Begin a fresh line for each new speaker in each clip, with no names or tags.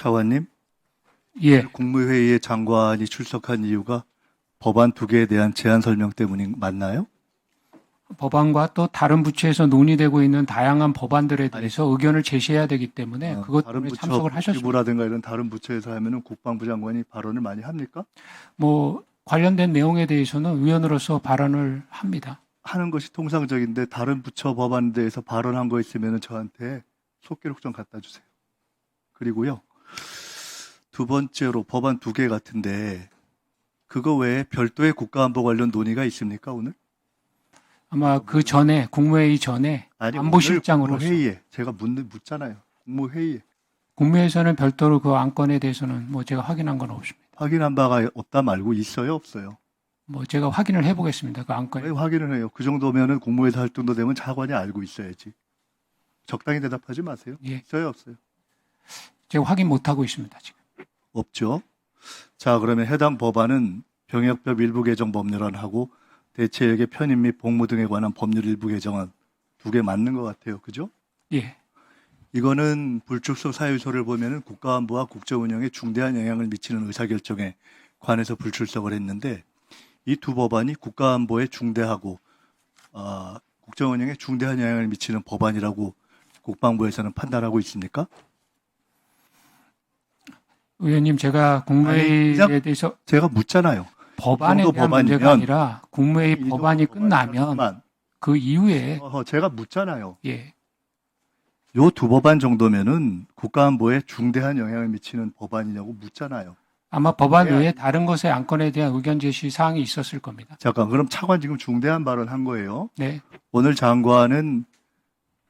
차관님,
예,
국무회의에 장관이 출석한 이유가 법안 2개에 대한 제안 설명 때문이 맞나요?
법안과 또 다른 부처에서 논의되고 있는 다양한 법안들에 대해서 의견을 제시해야 되기 때문에 그것
다른
때문에
부처
참석을 하셨습니다.
국기부라든가 이런 다른 부처에서 하면은 국방부 장관이 발언을 많이 합니까?
뭐 관련된 내용에 대해서는 의원으로서 발언을 합니다.
하는 것이 통상적인데 다른 부처 법안에 대해서 발언한 거 있으면은 저한테 속기록 좀 갖다 주세요. 그리고요, 두 번째로 법안 2개 같은데 그거 외에 별도의 국가안보 관련 논의가 있습니까, 오늘?
아마 그 전에 국무회의 전에
아니,
안보실장으로서
국무회의에 제가 묻잖아요. 국무회의에
국무회에서는 별도로 그 안건에 대해서는 뭐 제가 확인한 건 없습니다.
확인한 바가 없다 말고 있어요, 없어요?
뭐 제가 확인을 해보겠습니다. 그
왜
안건에.
확인을 해요? 그 정도면은 국무회의에서 할 정도 되면 차관이 알고 있어야지. 적당히 대답하지 마세요.
예,
있어요, 없어요?
제가 확인 못 하고 있습니다 지금.
없죠. 자, 그러면 해당 법안은 병역법 일부 개정 법률안하고 대체역의 편입 및 복무 등에 관한 법률 일부 개정안 2개 맞는 것 같아요. 그죠?
예,
이거는 불출석 사유서를 보면은 국가안보와 국정운영에 중대한 영향을 미치는 의사결정에 관해서 불출석을 했는데 이 두 법안이 국가안보에 중대하고 국정운영에 중대한 영향을 미치는 법안이라고 국방부에서는 판단하고 있습니까?
의원님 제가 국무회의에
그냥
대해서
제가 묻잖아요.
법안에
정도
대한
법안이면
문제가 아니라 국무회의
이 정도
법안이 끝나면
법안이지만
그 이후에
제가 묻잖아요.
예,
요 두 법안 정도면은 국가안보에 중대한 영향을 미치는 법안이냐고 묻잖아요.
아마 법안
네,
외에 다른 것의 안건에 대한 의견 제시 사항이 있었을 겁니다.
잠깐, 그럼 차관 지금 중대한 발언 한 거예요.
네,
오늘 장관은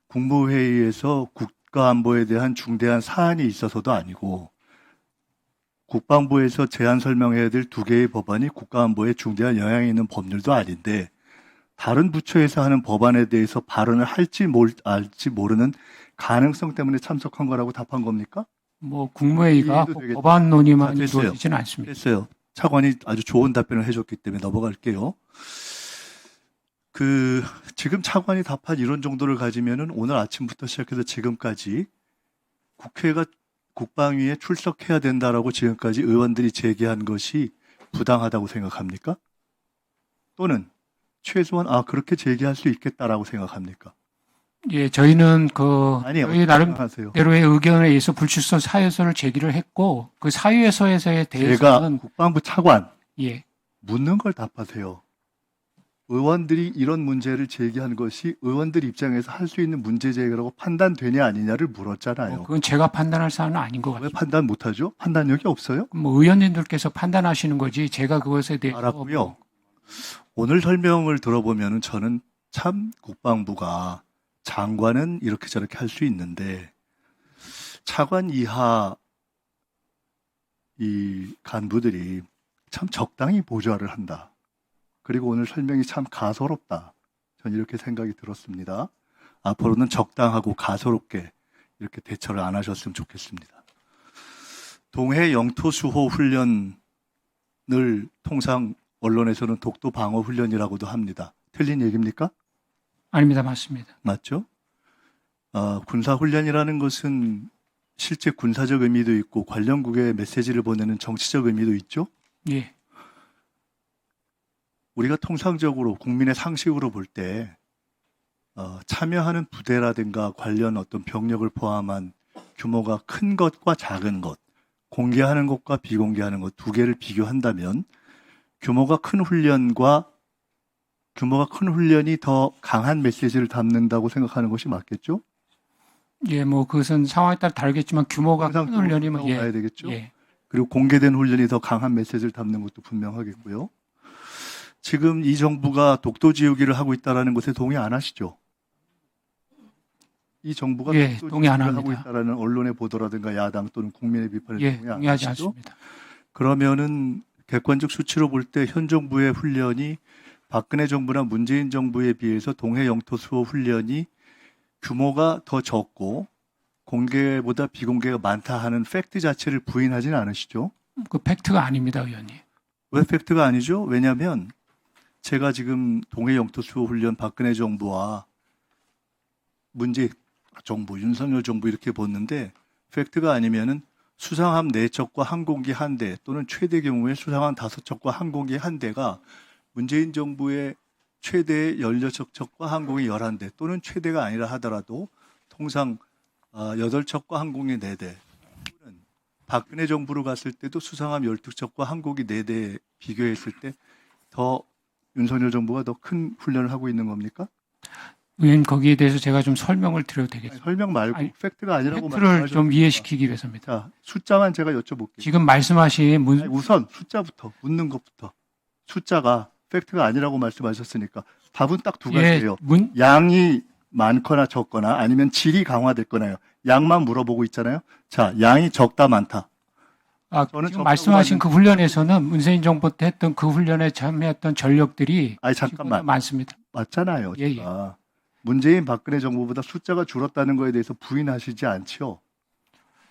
국무회의에서 국가안보에 대한 중대한 사안이 있어서도 아니고 국방부에서 제안 설명해야 될 2개의 법안이 국가안보에 중대한 영향이 있는 법률도 아닌데 다른 부처에서 하는 법안에 대해서 발언을 할지 말지 모르는 가능성 때문에 참석한 거라고 답한 겁니까?
뭐 국무회의가
이해도
꼭
되겠죠.
법안 논의만
됐어요.
이루어지지는 않습니다.
됐어요. 차관이 아주 좋은 답변을 해줬기 때문에 넘어갈게요. 지금 차관이 답한 이런 정도를 가지면은 오늘 아침부터 시작해서 지금까지 국회가 국방위에 출석해야 된다라고 지금까지 의원들이 제기한 것이 부당하다고 생각합니까? 또는 최소한 그렇게 제기할 수 있겠다라고 생각합니까?
예, 저희는
아니,
저희
어떻게
나름대로의
생각하세요?
의견에 의해서 불출석 사유서를 제기를 했고 그 사유서에
제가
대해서는
국방부 차관
예,
묻는 걸 답하세요. 의원들이 이런 문제를 제기한 것이 의원들 입장에서 할 수 있는 문제 제기라고 판단되냐 아니냐를 물었잖아요.
그건 제가 판단할 사안은 아닌 것
왜
같습니다.
판단 못하죠? 판단력이 없어요?
뭐 의원님들께서 판단하시는 거지 제가 그것에 대해서
알았고요. 오늘 설명을 들어보면 저는 참 국방부가 장관은 이렇게 저렇게 할 수 있는데 차관 이하 이 간부들이 참 적당히 보좌를 한다. 그리고 오늘 설명이 참 가소롭다. 저는 이렇게 생각이 들었습니다. 앞으로는 적당하고 가소롭게 이렇게 대처를 안 하셨으면 좋겠습니다. 동해 영토 수호 훈련을 통상 언론에서는 독도 방어 훈련이라고도 합니다. 틀린 얘기입니까?
아닙니다. 맞습니다.
맞죠? 군사 훈련이라는 것은 실제 군사적 의미도 있고 관련국에 메시지를 보내는 정치적 의미도 있죠.
예,
우리가 통상적으로 국민의 상식으로 볼 때 참여하는 부대라든가 관련 어떤 병력을 포함한 규모가 큰 것과 작은 것, 공개하는 것과 비공개하는 것 2개를 비교한다면 규모가 큰 훈련이 더 강한 메시지를 담는다고 생각하는 것이 맞겠죠?
예, 뭐 그것은 상황에 따라 다르겠지만 규모가 큰
통상적으로
훈련이면
그렇다고 봐야
예,
되겠죠?
예,
그리고 공개된 훈련이 더 강한 메시지를 담는 것도 분명하겠고요. 지금 이 정부가 독도 지우기를 하고 있다는 것에 동의 안 하시죠? 이 정부가
예,
독도
동의 안
지우기를 하고
합니다.
있다는 언론의 보도라든가 야당 또는 국민의 비판에
예,
동의 안
동의하지
하시죠?
않습니다.
그러면은 객관적 수치로 볼 때 현 정부의 훈련이 박근혜 정부나 문재인 정부에 비해서 동해 영토 수호 훈련이 규모가 더 적고 공개보다 비공개가 많다 하는 팩트 자체를 부인하지는 않으시죠?
그 팩트가 아닙니다, 의원님.
왜 팩트가 아니죠? 왜냐하면 제가 지금 동해 영토 수호 훈련 박근혜 정부와 문재인 정부, 윤석열 정부 이렇게 봤는데 팩트가 아니면은 수상함 4척과 항공기 1대 또는 최대 경우에 수상함 5척과 항공기 1대가 문재인 정부의 최대 16척과 항공기 11대 또는 최대가 아니라 하더라도 통상 8척과 항공기 4대 또는 박근혜 정부로 갔을 때도 수상함 12척과 항공기 4대 비교했을 때 더 윤석열 정부가 더 큰 훈련을 하고 있는 겁니까?
의원님 거기에 대해서 제가 좀 설명을 드려도
아니,
되겠습니다.
설명 말고
아니,
팩트가 아니라고
팩트를 좀
말씀하셨으니까.
이해시키기 위해서입니다.
자, 숫자만 제가 여쭤볼게요.
지금 말씀하신
아니, 우선 숫자부터 묻는 것부터 숫자가 팩트가 아니라고 말씀하셨으니까 답은 딱 두 가지예요. 양이 많거나 적거나 아니면 질이 강화됐거나요. 양만 물어보고 있잖아요. 자, 양이 적다 많다. 저는
지금
적다고
말씀하신
봤는데-
그 훈련에서는 문재인 정부 때 했던 그 훈련에 참여했던 전력들이
아니
지금보다
잠깐만
많습니다.
맞잖아요.
예,
제가. 문재인 박근혜 정부보다 숫자가 줄었다는 거에 대해서 부인하시지 않죠.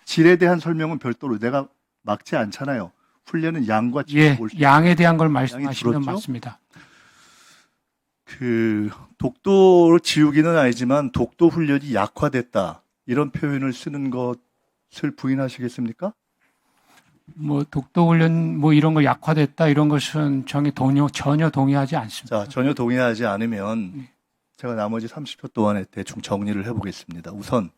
질에 대한 설명은 별도로 내가 막지 않잖아요. 훈련은 양과 질을
예,
볼 수-
양에 대한 걸 말씀하시면
줄었죠?
맞습니다.
그 독도 지우기는 아니지만 독도 훈련이 약화됐다 이런 표현을 쓰는 것을 부인하시겠습니까?
뭐 독도 훈련 뭐 이런 거 약화됐다 이런 것은 전혀 동의하지 않습니다.
자, 전혀 동의하지 않으면 제가 나머지 30초 동안에 대충 정리를 해보겠습니다. 우선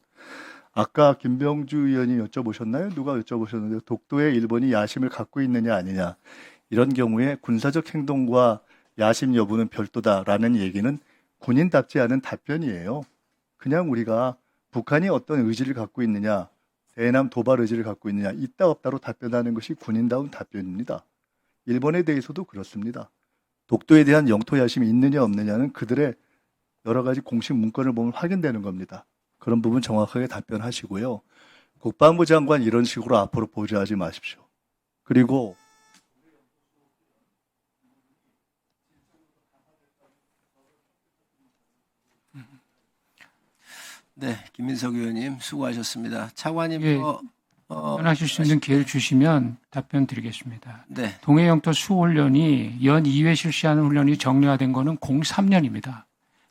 아까 김병주 의원이 여쭤보셨나요? 누가 여쭤보셨는데 독도에 일본이 야심을 갖고 있느냐 아니냐 이런 경우에 군사적 행동과 야심 여부는 별도다라는 얘기는 군인답지 않은 답변이에요. 그냥 우리가 북한이 어떤 의지를 갖고 있느냐 대남 도발 의지를 갖고 있느냐 있다 없다로 답변하는 것이 군인다운 답변입니다. 일본에 대해서도 그렇습니다. 독도에 대한 영토 야심이 있느냐 없느냐는 그들의 여러 가지 공식 문건을 보면 확인되는 겁니다. 그런 부분 정확하게 답변하시고요. 국방부 장관 이런 식으로 앞으로 보좌하지 마십시오. 그리고
네, 김민석 의원님 수고하셨습니다. 차관님
예,
뭐,
답변하실 수 있는 기회를 주시면 답변 드리겠습니다.
네,
동해 영토 수훈련이 연 2회 실시하는 훈련이 정례화된 거는 03년입니다.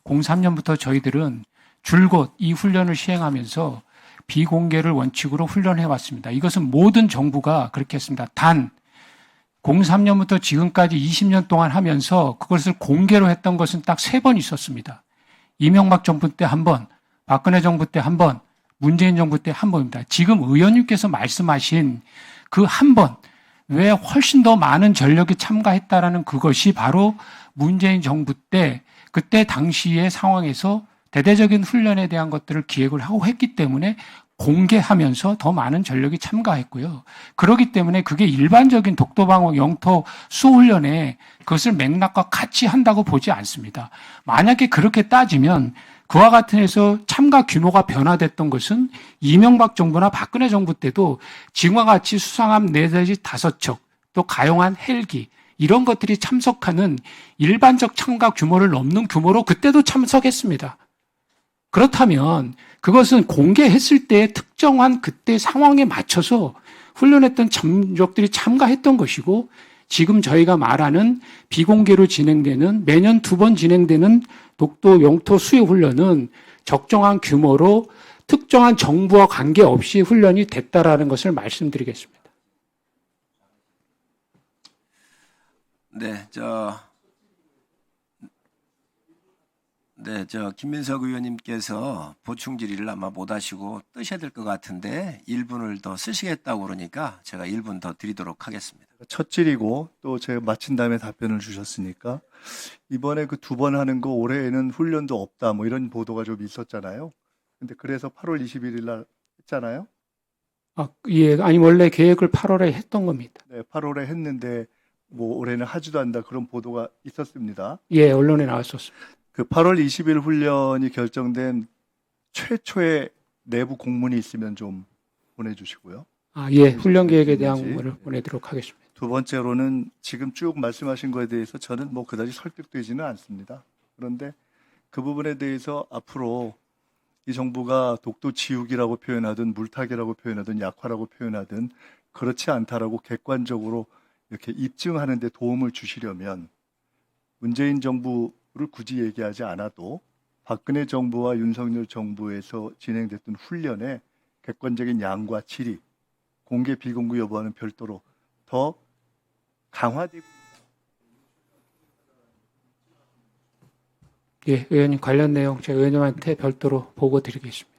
03년부터 저희들은 줄곧 이 훈련을 시행하면서 비공개를 원칙으로 훈련해 왔습니다. 이것은 모든 정부가 그렇게 했습니다. 단 03년부터 지금까지 20년 동안 하면서 그것을 공개로 했던 것은 딱 3번 있었습니다. 이명박 정부 때 한 번, 박근혜 정부 때 한 번, 문재인 정부 때 한 번입니다. 지금 의원님께서 말씀하신 그 한 번, 왜 훨씬 더 많은 전력이 참가했다라는 그것이 바로 문재인 정부 때 그때 당시의 상황에서 대대적인 훈련에 대한 것들을 기획을 하고 했기 때문에 공개하면서 더 많은 전력이 참가했고요. 그렇기 때문에 그게 일반적인 독도방어 영토 수훈련에 그것을 맥락과 같이 한다고 보지 않습니다. 만약에 그렇게 따지면 그와 같은 해서 참가 규모가 변화됐던 것은 이명박 정부나 박근혜 정부 때도 지금과 같이 수상함 4대지 5척, 또 가용한 헬기 이런 것들이 참석하는 일반적 참가 규모를 넘는 규모로 그때도 참석했습니다. 그렇다면 그것은 공개했을 때 특정한 그때 상황에 맞춰서 훈련했던 전력들이 참가했던 것이고 지금 저희가 말하는 비공개로 진행되는 매년 2번 진행되는 독도 영토 수해 훈련은 적정한 규모로 특정한 정부와 관계없이 훈련이 됐다라는 것을 말씀드리겠습니다.
김민석 의원님께서 보충 질의를 아마 못 하시고 뜨셔야 될 것 같은데 1분을 더 쓰시겠다고 그러니까 제가 1분 더 드리도록 하겠습니다.
첫 질이고 또 제가 마친 다음에 답변을 주셨으니까 이번에 그 2번 하는 거 올해에는 훈련도 없다 뭐 이런 보도가 좀 있었잖아요. 근데 그래서 8월 21일 날 했잖아요.
예, 아니 원래 계획을 8월에 했던 겁니다.
네, 8월에 했는데 뭐 올해는 하지도 않는다 그런 보도가 있었습니다.
예, 언론에 나왔었습니다.
그 8월 20일 훈련이 결정된 최초의 내부 공문이 있으면 좀 보내주시고요.
예, 훈련 계획에 대한
있는지.
공문을 보내도록 하겠습니다.
두 번째로는 지금 쭉 말씀하신 거에 대해서 저는 뭐 그다지 설득되지는 않습니다. 그런데 그 부분에 대해서 앞으로 이 정부가 독도 지우기라고 표현하든 물타기라고 표현하든 약화라고 표현하든 그렇지 않다라고 객관적으로 이렇게 입증하는 데 도움을 주시려면 문재인 정부를 굳이 얘기하지 않아도 박근혜 정부와 윤석열 정부에서 진행됐던 훈련의 객관적인 양과 질이 공개 비공개 여부와는 별도로 더 강화되고
예, 의원님 관련 내용 제가 의원님한테 별도로 보고 드리겠습니다.